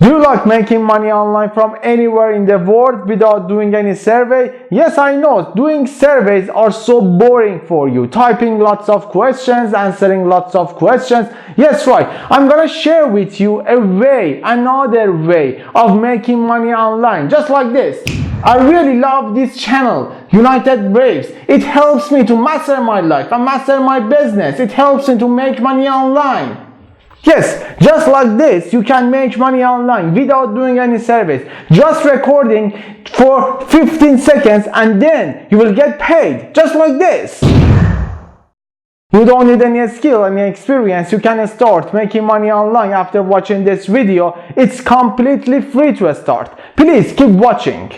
Do you like making money online from anywhere in the world without doing any survey? Yes, I know, doing surveys are so boring for you. Typing lots of questions, answering lots of questions. Yes, right. I'm gonna share with you another way of making money online, just like this. I really love this channel, United Braves. It helps me to master my life and master my business. It helps me to make money online. Yes, just like this, you can make money online without doing any surveys. Just recording for 15 seconds and then you will get paid, just like this. You don't need any skill, any experience. You can start making money online after watching this video. It's completely free to start. Please keep watching.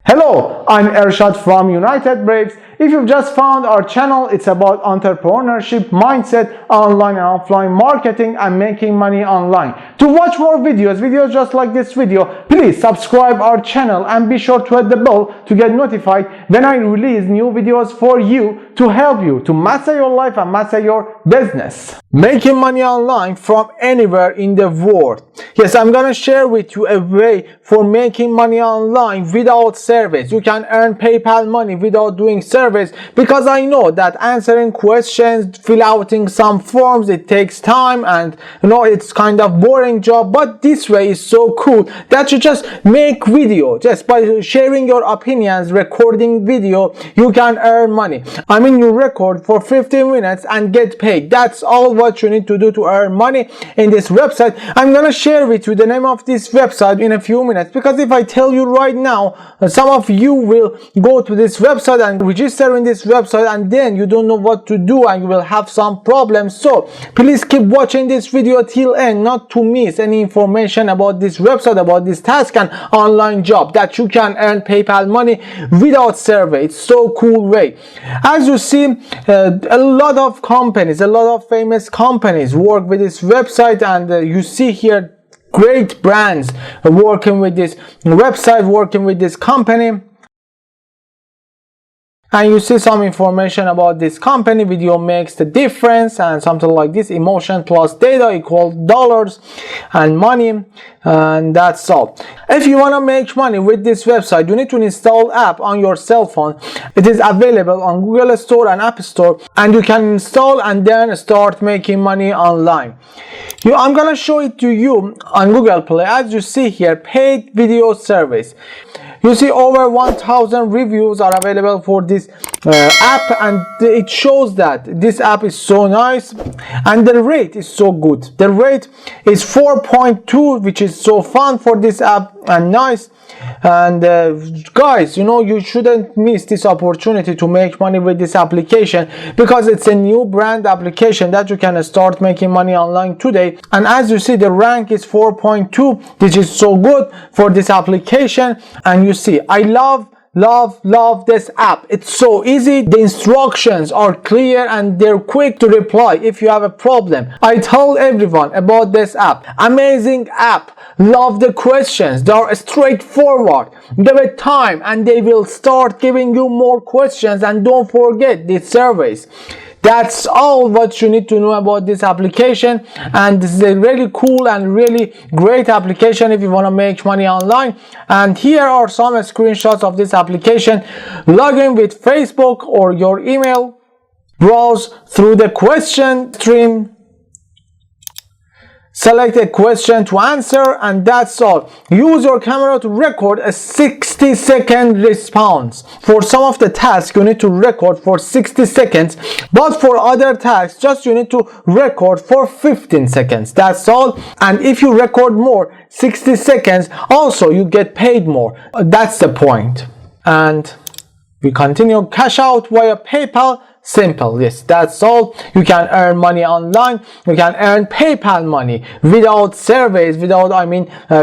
Hello, I'm Ershad from United Braves. If you've just found our channel, it's about entrepreneurship, mindset, online and offline marketing and making money online. To watch more videos just like this video, please subscribe our channel and be sure to hit the bell to get notified when I release new videos for you to help you to master your life and master your business. Making money online from anywhere in the world. Yes, I'm gonna share with you a way for making money online without surveys. You can earn PayPal money without doing surveys, because I know that answering questions, fill outing some forms, it takes time and it's kind of boring job, but this way is so cool that you just make video. Just by sharing your opinions, recording video, you can earn money. I mean, you record for 15 minutes and get paid. That's all what you need to do to earn money in this website. I'm gonna share with you the name of this website in a few minutes, because if I tell you right now, some of you will go to this website and register in this website and then you don't know what to do and you will have some problems. So please keep watching this video till end, not to miss any information about this website, about this task and online job that you can earn PayPal money without survey. It's so cool way. As you see, a lot of companies, a lot of famous companies work with this website, and you see here great brands working with this website, working with this company. And you see some information about this company. Video makes the difference and something like this. Emotion plus data equals dollars and money, and that's all. If you want to make money with this website, you need to install app on your cell phone. It is available on Google Store and App Store, and you can install and then start making money online. I'm gonna show it to you on Google Play. As you see here, paid video service. You see over 1000 reviews are available for this app, and it shows that this app is so nice and the rate is so good. The rate is 4.2, which is so fun for this app and nice. And guys, you shouldn't miss this opportunity to make money with this application, because it's a new brand application that you can start making money online today. And as you see, the rank is 4.2, which is so good for this application. And you see, I love this app. It's so easy. The instructions are clear and they're quick to reply if you have a problem. I told everyone about this app. Amazing app. Love the questions. They are straightforward. Give it time and they will start giving you more questions. And don't forget the surveys. That's all what you need to know about this application, and this is a really cool and really great application if you want to make money online. And here are some screenshots of this application. Log in with Facebook or your email, browse through the question stream, select a question to answer, and that's all. Use your camera to record a 60-second response. For some of the tasks you need to record for 60 seconds, but for other tasks just you need to record for 15 seconds. That's all. And if you record more, 60 seconds, also you get paid more. That's the point. And we continue. Cash out via PayPal. Simple. Yes, that's all. You can earn money online. You can earn PayPal money without surveys, without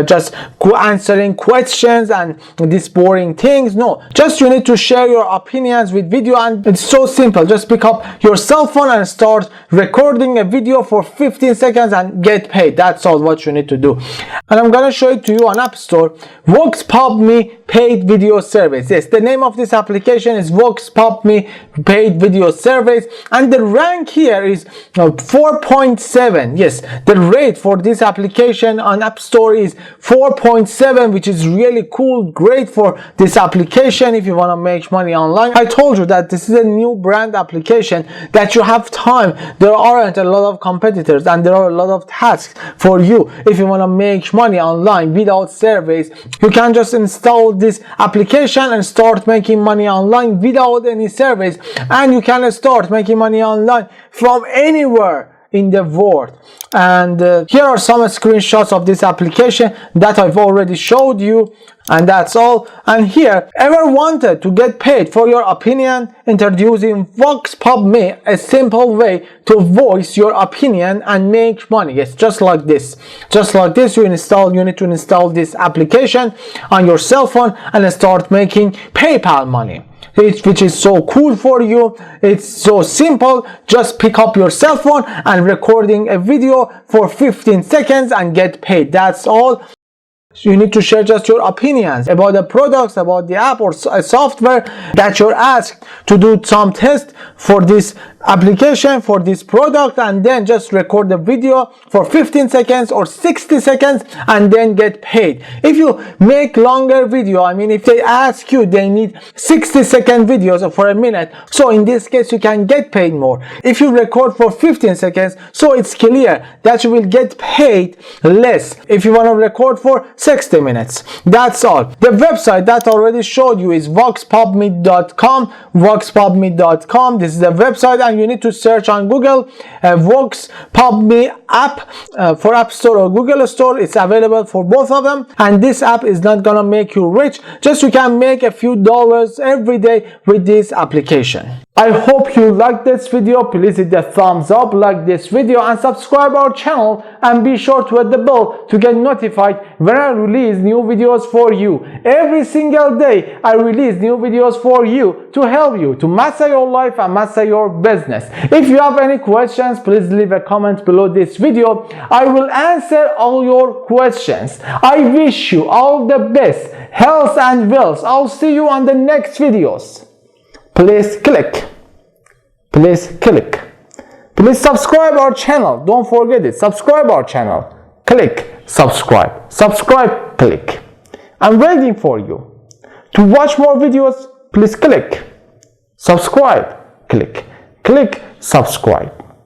just answering questions and these boring things. No, just you need to share your opinions with video, and it's so simple. Just pick up your cell phone and start recording a video for 15 seconds and get paid. That's all what you need to do. And I'm gonna show it to you on App Store. Vox Pop Me paid video service. Yes, the name of this application is Vox Pop Me paid video surveys, and the rank here is 4.7. Yes, the rate for this application on App Store is 4.7, which is really cool, great for this application if you want to make money online. I told you that this is a new brand application that you have time. There aren't a lot of competitors and there are a lot of tasks for you. If you want to make money online without surveys, you can just install this application and start making money online without any surveys, and you can start making money online from anywhere in the world. And here are some screenshots of this application that I've already showed you, and that's all. And here, ever wanted to get paid for your opinion? Introducing VoxPubMe, a simple way to voice your opinion and make money. Yes, just like this. Just like this, you need to install this application on your cell phone and start making PayPal money, which is so cool for you. It's so simple. Just pick up your cell phone and recording a video for 15 seconds and get paid. That's all. You need to share just your opinions about the products, about the app or software that you're asked to do some test for this application, for this product, and then just record the video for 15 seconds or 60 seconds and then get paid. If you make longer video, I mean, if they ask you, they need 60-second videos for a minute, so in this case you can get paid more. If you record for 15 seconds, so it's clear that you will get paid less if you want to record for 60 minutes. That's all. The website that I already showed you is voxpubme.com. voxpubme.com. This is the website, and you need to search on Google VoxPubMe app for App Store or Google Store. It's available for both of them, and this app is not gonna make you rich, just you can make a few dollars every day with this application. I hope you liked this video. Please hit the thumbs up, like this video, and subscribe our channel, and be sure to hit the bell to get notified when I release new videos for you. Every single day I release new videos for you to help you to master your life and master your business. If you have any questions, please leave a comment below this video. I will answer all your questions. I wish you all the best, health and wealth. I'll see you on the next videos. Please click. Please click. Please subscribe our channel. Don't forget it. Subscribe our channel. Click subscribe. Subscribe, click. I'm waiting for you. To watch more videos, please click subscribe. Click. Click subscribe.